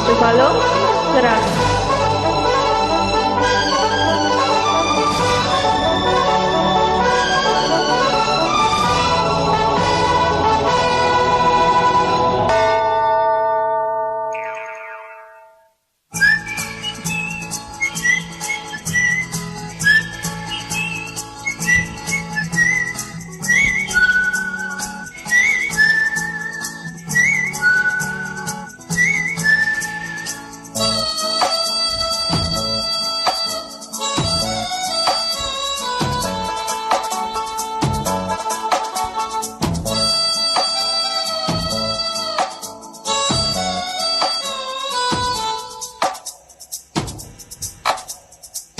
to follow the rag.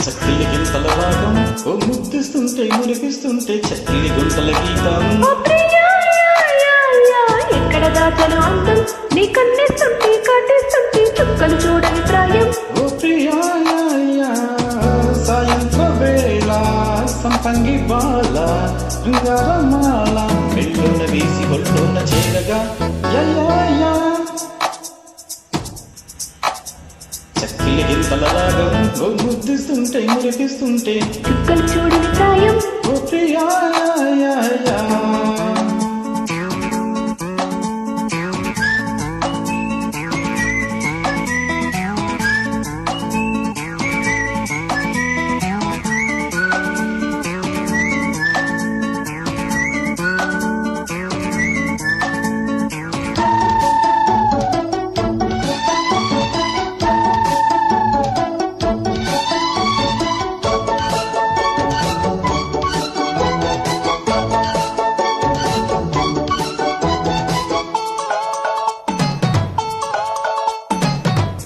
చక్కిలి గింతల రాగం ఓ ముద్దిస్తుంటే మురిపిస్తుంటే చక్కిలి గుంటల గీతం ఎక్కడ దాచను అందం నీ కన్నేస్తుంటే కాటేస్తుంటే చుక్కలు చూడని ప్రాయం ఓ ప్రియా సాయంత్ర వేళ సంపంగి బాల శృంగారమాల మెళ్ళోన వీసి ఒళ్ళోన చేరగా చక్కిలి గింతల రాగం ఓ ముద్దిస్తుంటే మురిపిస్తుంటే చుక్కలు చూడని ప్రాయం ఓ ప్రియా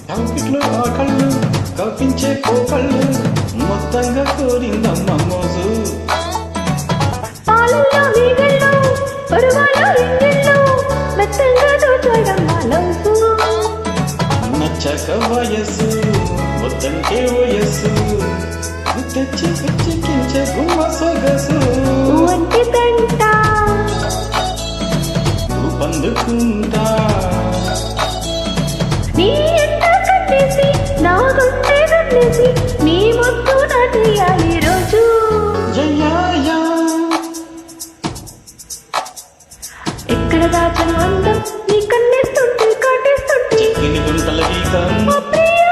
కౌకిట్లో ఆ కళ్ళు కవ్వించే కోకళ్ళు మొత్తంగా కోరిందమ్మ మోజు పాలల్లో నీగళ్ళు పరువాలో ఇంగిళ్ళు మెత్తంగా దోచడం మాలౌసు నచ్చక వయస్సు వద్దంటే వయస్సు తెచ్చి పిచ్చికించే గుమ్మ సొగసు వంటి తంట పందుకుంటా నీ ఎంట కట్టేసి నా గుండె కట్టేసి నీ ముద్దు నటియాలి రోజు జయ్యా ఎక్కడ దాచను అందం నీ కన్నేస్తుంటే కాటేస్తుంటే చిక్కిని గుంటల గీతం ఓ ప్రియా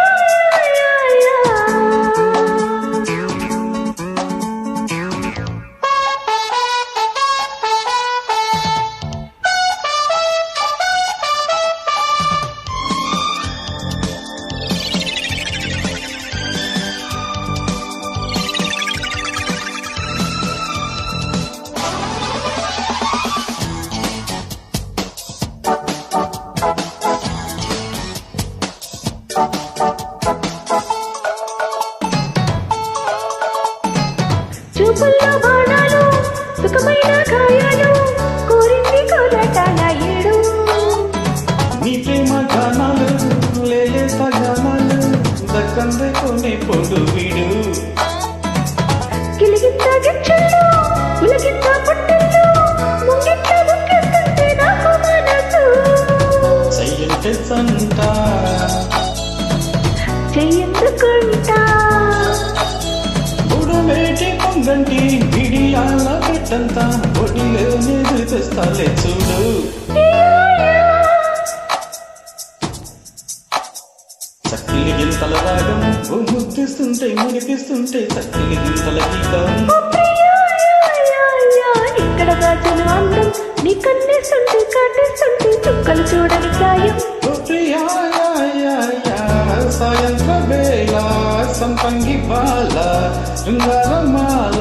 చూపుల్లో బాణాలు సుఖమైన గాయాలు కోరింది కోరటాల ఏడు నీ ప్రేమ గానాలు లేలేత గానాలు దక్కందే కొనే పొడు వీడు గిలిగింత గిచ్చుళ్ళు ఉలగింత పుట్టుళ్ళు ముంగిట్ట ముక్కేస్తుంటే నాకు మనసు చెయ్యంటే సంట చెయ్యందుకుంటా బుడమేటి పొంగంటి బిడియాల పెట్టంతా ఒడిలోనే తెస్తాలే చూడు చక్కిలి గింతల రాగం ఓ ముద్దిస్తుంటే మురిపిస్తుంటే చక్కిలి గింతల గీతం ఇక్కడ దాచను అందం నీ కన్నేస్తుంటే కాటేస్తుంటే చుక్కలు చూడని ప్రాయం ఓ ప్రియా సాయంత్ర వేళ సంపంగి బాల శృంగారమాల